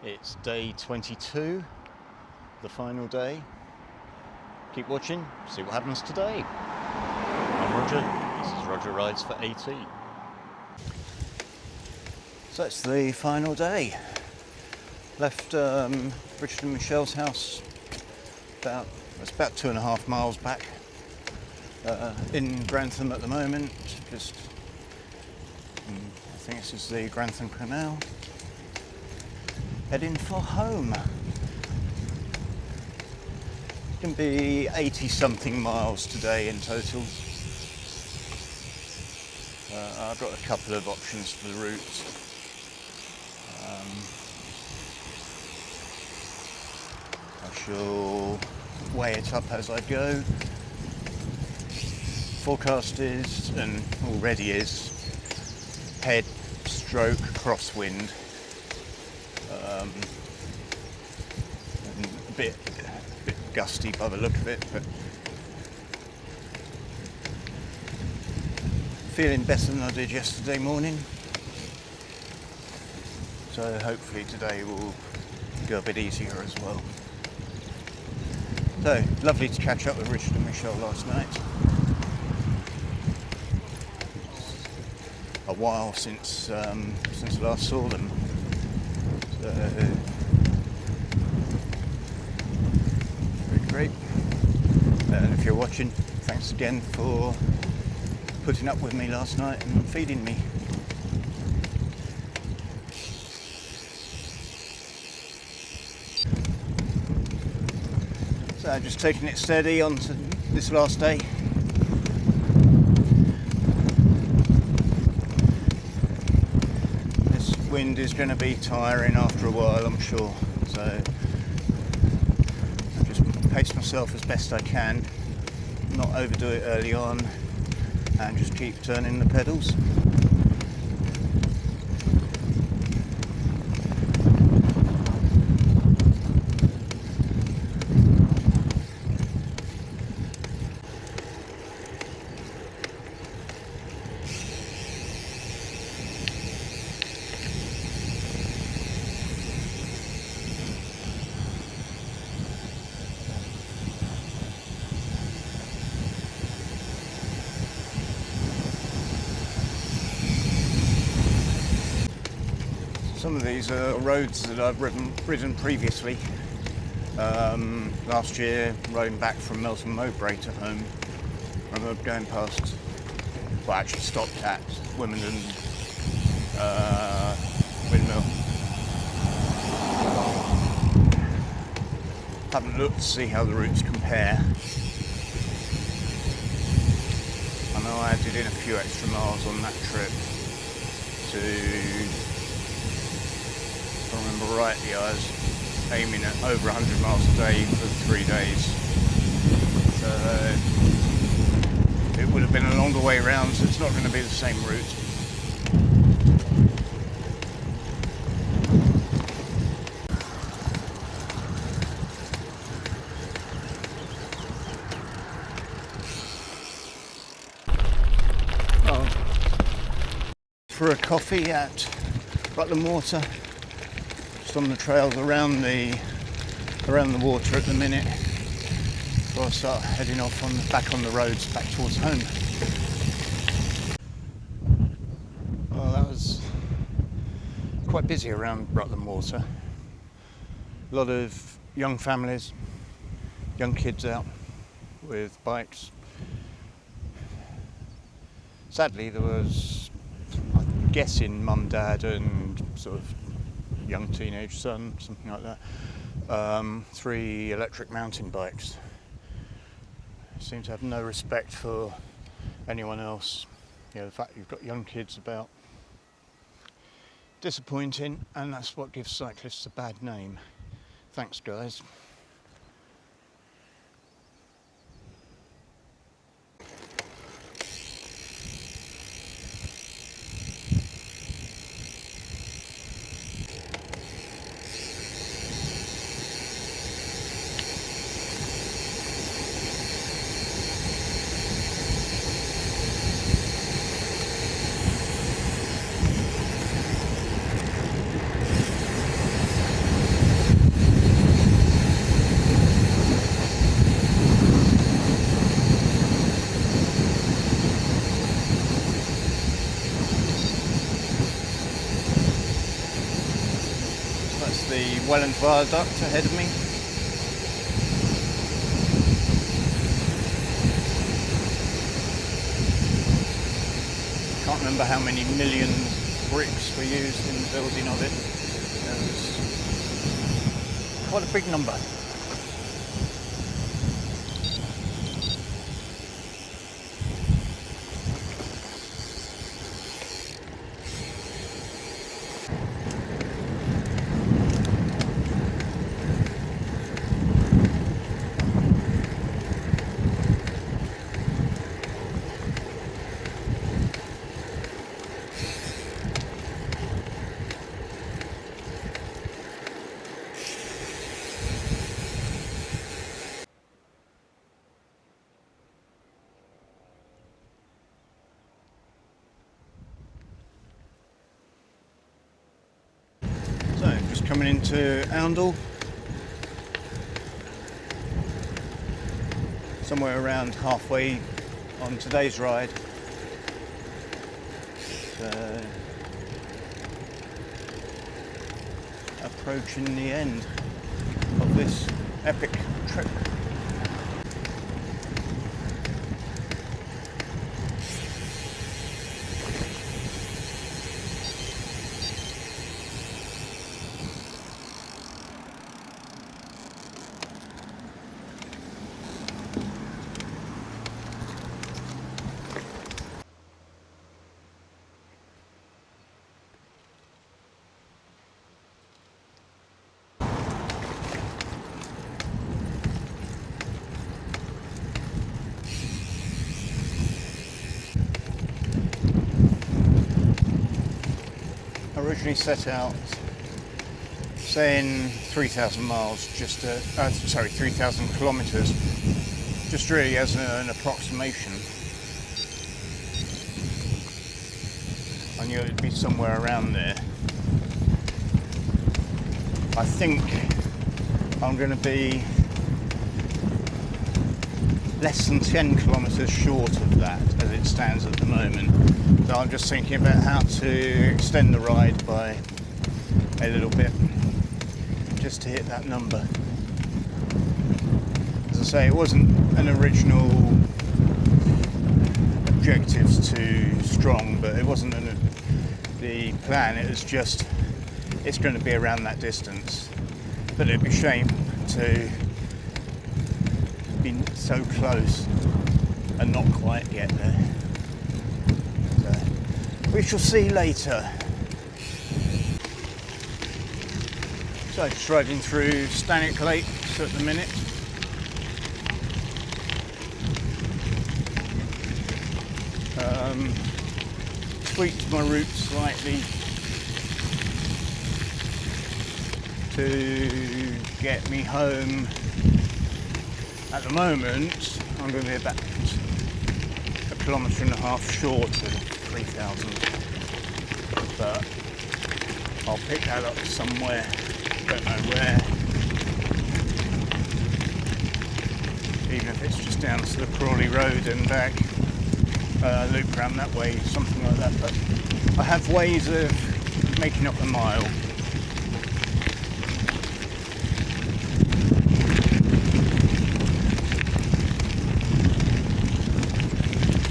It's day 22, the final day. Keep watching, see what happens today. I'm Roger, this is Roger Rides for AT. So it's the final day. Left Richard and Michelle's house it's about 2.5 miles back. In Grantham at the moment, I think this is the Grantham Canal. Heading for home. Can be 80 something miles today in total. I've got a couple of options for the route. I shall weigh it up as I go. Forecast is, and already is, head stroke crosswind. And a bit gusty by the look of it, but feeling better than I did yesterday morning. So hopefully today will go a bit easier as well. So lovely to catch up with Richard and Michelle last night. A while since I last saw them. So, very great. And if you're watching, thanks again for putting up with me last night and feeding me. So just taking it steady on to this last day. This wind is going to be tiring after a while, I'm sure. So I just pace myself as best I can, not overdo it early on, and just keep turning the pedals. Some of these are roads that I've ridden previously. Last year, riding back from Melton Mowbray to home, I remember going past, well, actually stopped at Wimbledon Windmill. Haven't looked to see how the routes compare. I know I added in a few extra miles on that trip to, if I remember rightly, I was aiming at over 100 miles a day for 3 days. So it would have been a longer way round, so it's not going to be the same route. For a coffee at Rutland Water, just on the trails around the water at the minute, before I start heading off back on the roads back towards home. Well, that was quite busy around Rutland Water. A lot of young families, young kids out with bikes. Sadly, there was, I'm guessing, mum, dad and sort of young teenage son, something like that. 3 electric mountain bikes. Seem to have no respect for anyone else. You know, the fact you've got young kids about. Disappointing, and that's what gives cyclists a bad name. Thanks, guys. That's the Welland Viaduct ahead of me. Can't remember how many million bricks were used in the building of it. It was quite a big number. So, just coming into Oundle, somewhere around halfway on today's ride. So, approaching the end of this epic trip. I originally set out saying 3,000 miles, 3,000 kilometres, just really as an approximation. I knew it'd be somewhere around there. I think I'm going to be less than 10 kilometres short of that as it stands at the moment. So I'm just thinking about how to extend the ride by a little bit, just to hit that number. As I say, it wasn't an original objectives too strong, but it wasn't the plan. It was just, it's going to be around that distance. But it'd be a shame to be so close and not quite get there. So, we shall see later. So just riding through Stanwick Lakes at the minute. Tweaked my route slightly to get me home. At the moment, I'm going to be about 1.5 kilometres short of 3,000, but I'll pick that up somewhere, don't know where, even if it's just down to the Crawley Road and back, loop around that way, something like that. But I have ways of making up the mile.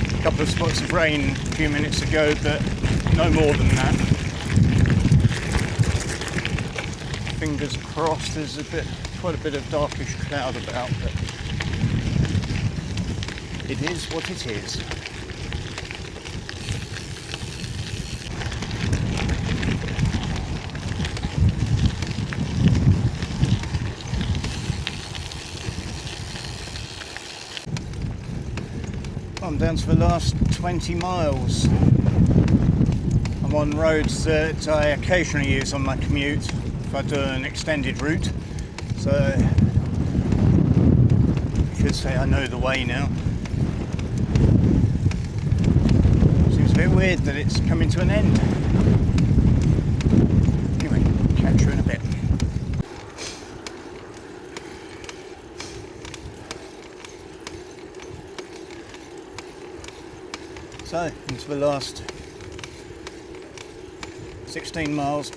A couple of spots of rain a few minutes ago, but no more than that. Fingers crossed. There's quite a bit of darkish cloud about, but it is what it is. I'm down to the last 20 miles. I'm on roads that I occasionally use on my commute if I do an extended route, so I could say I know the way now. Seems a bit weird that it's coming to an end. Anyway, catch you in a bit. So, into the last 16 miles.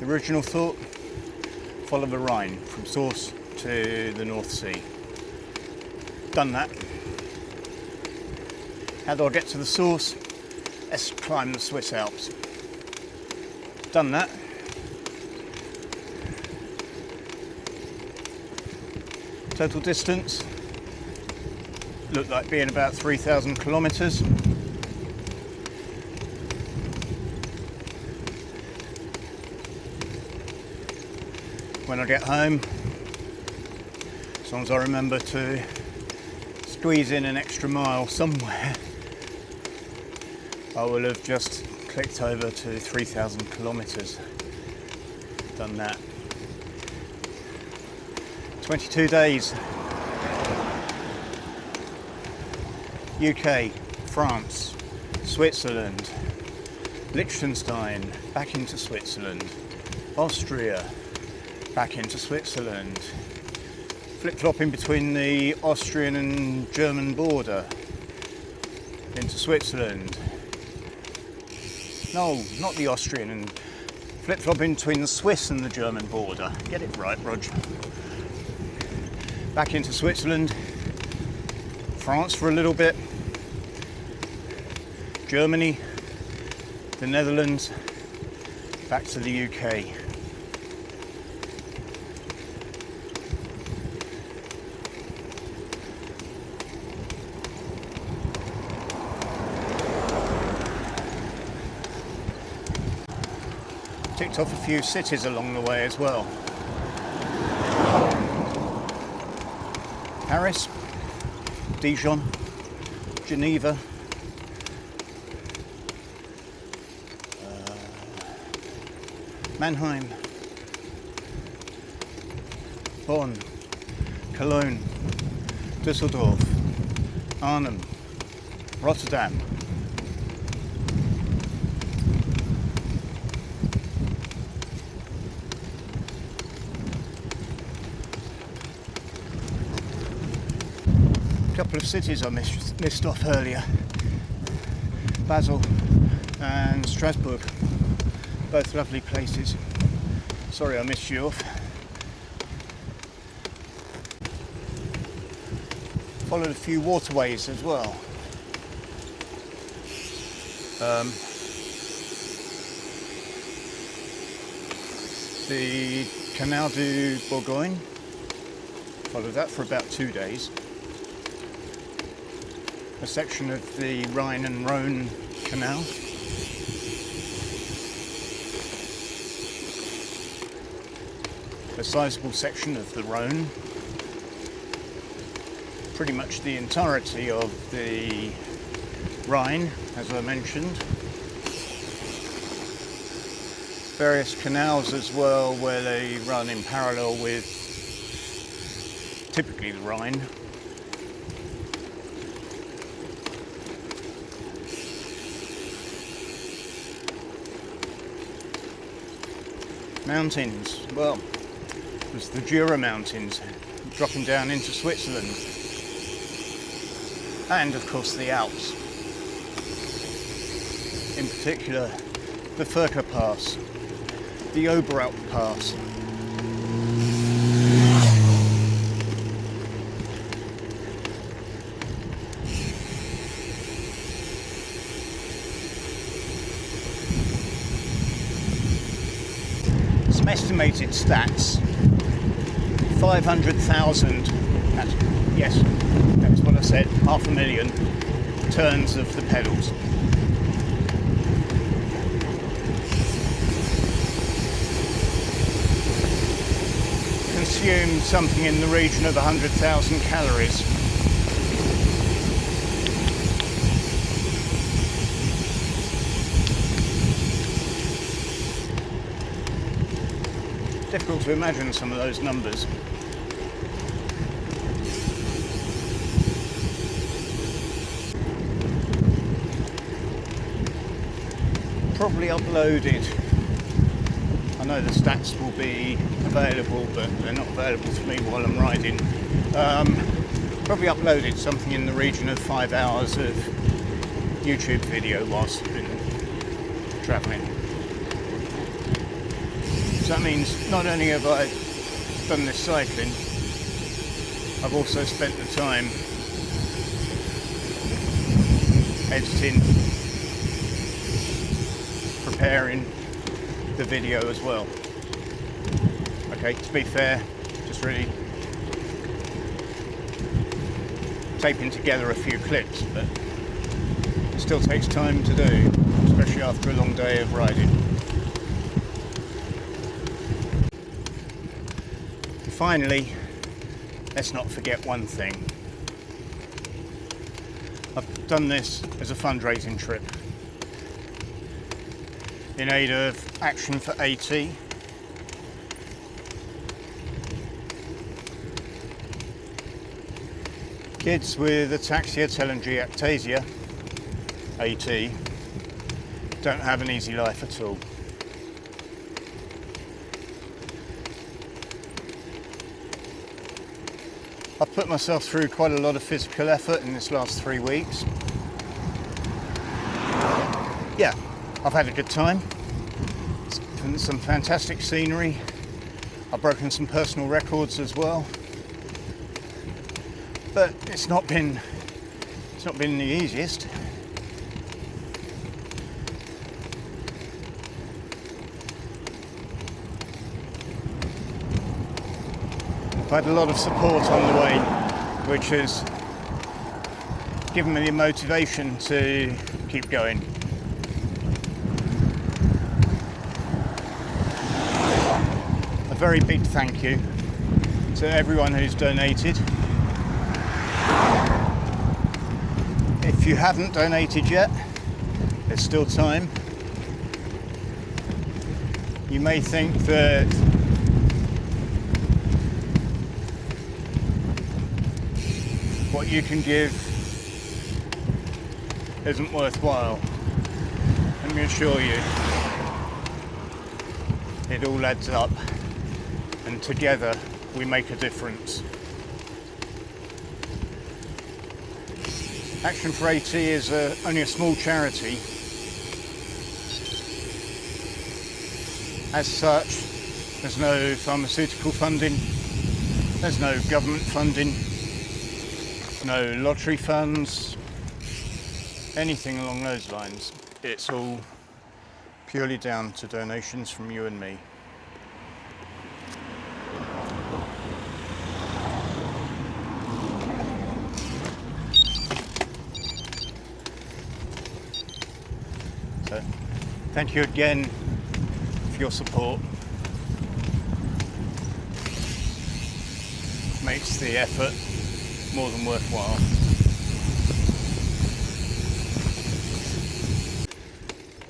The original thought, follow the Rhine from source to the North Sea. Done that. How do I get to the source? Let's climb the Swiss Alps. Done that. Total distance looked like being about 3,000 kilometres. When I get home, as long as I remember to squeeze in an extra mile somewhere, I will have just clicked over to 3,000 kilometres. Done that. 22 days. UK, France, Switzerland, Liechtenstein, back into Switzerland, Austria, back into Switzerland, flip-flopping between the Austrian and German border, into Switzerland. No, not the Austrian, and flip-flopping between the Swiss and the German border. Get it right, Rog. Back into Switzerland, France for a little bit, Germany, the Netherlands, back to the UK. Ticked off a few cities along the way as well. Paris, Dijon, Geneva, Mannheim, Bonn, Cologne, Düsseldorf, Arnhem, Rotterdam. A couple of cities I missed off earlier. Basel and Strasbourg, both lovely places. Sorry I missed you off. Followed a few waterways as well. The Canal du Bourgogne, followed that for about 2 days. A section of the Rhine and Rhone Canal. A sizable section of the Rhone. Pretty much the entirety of the Rhine, as I mentioned. Various canals as well, where they run in parallel with typically the Rhine. Mountains, well, there's the Jura Mountains dropping down into Switzerland, and of course the Alps, in particular the Furka Pass, the Oberalp Pass. Some estimated stats: 500,000, yes, that's what I said, 500,000 turns of the pedals. Consumed something in the region of 100,000 calories. Difficult to imagine some of those numbers. Probably uploaded. I know the stats will be available, but they're not available to me while I'm riding. Probably uploaded something in the region of 5 hours of YouTube video whilst I've been travelling. So that means not only have I done this cycling, I've also spent the time editing, preparing the video as well. Okay, to be fair, just really taping together a few clips, but it still takes time to do, especially after a long day of riding. And finally, let's not forget one thing. I've done this as a fundraising trip in aid of Action for AT. Kids with ataxia, telangiectasia, AT, don't have an easy life at all. I've put myself through quite a lot of physical effort in this last 3 weeks. Yeah, I've had a good time. Some fantastic scenery. I've broken some personal records as well. But it's not been the easiest. I've had a lot of support on the way, which has given me the motivation to keep going. A very big thank you to everyone who's donated. If you haven't donated yet, there's still time. You may think that what you can give isn't worthwhile. Let me assure you, it all adds up, and together we make a difference. Action for AT is only a small charity. As such, there's no pharmaceutical funding, there's no government funding, no lottery funds, anything along those lines. It's all purely down to donations from you and me. So, thank you again for your support. Makes the effort more than worthwhile.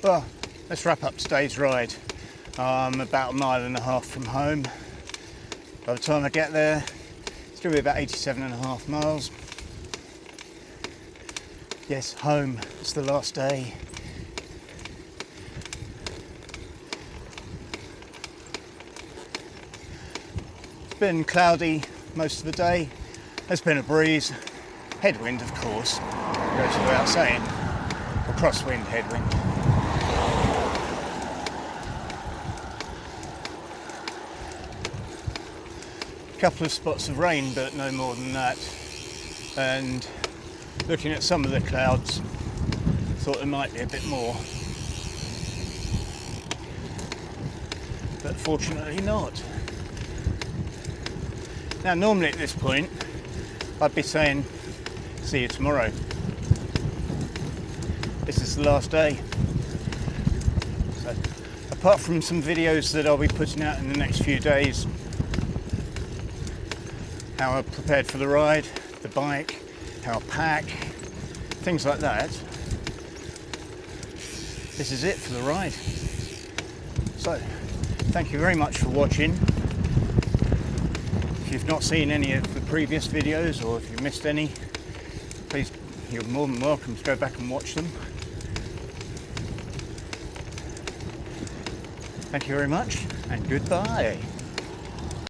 Well, let's wrap up today's ride. I'm about 1.5 miles from home. By the time I get there, it's going to be about 87.5 miles. Yes, home. It's the last day. It's been cloudy most of the day. There's been a breeze. Headwind, of course. Goes without saying. Or crosswind, headwind. A couple of spots of rain, but no more than that. And looking at some of the clouds, thought there might be a bit more. But fortunately not. Now, normally at this point, I'd be saying, see you tomorrow. This is the last day. So, apart from some videos that I'll be putting out in the next few days, how I prepared for the ride, the bike, how I pack, things like that, this is it for the ride. So, thank you very much for watching. If you've not seen any of the previous videos, or if you've missed any, please, you're more than welcome to go back and watch them. Thank you very much, and goodbye.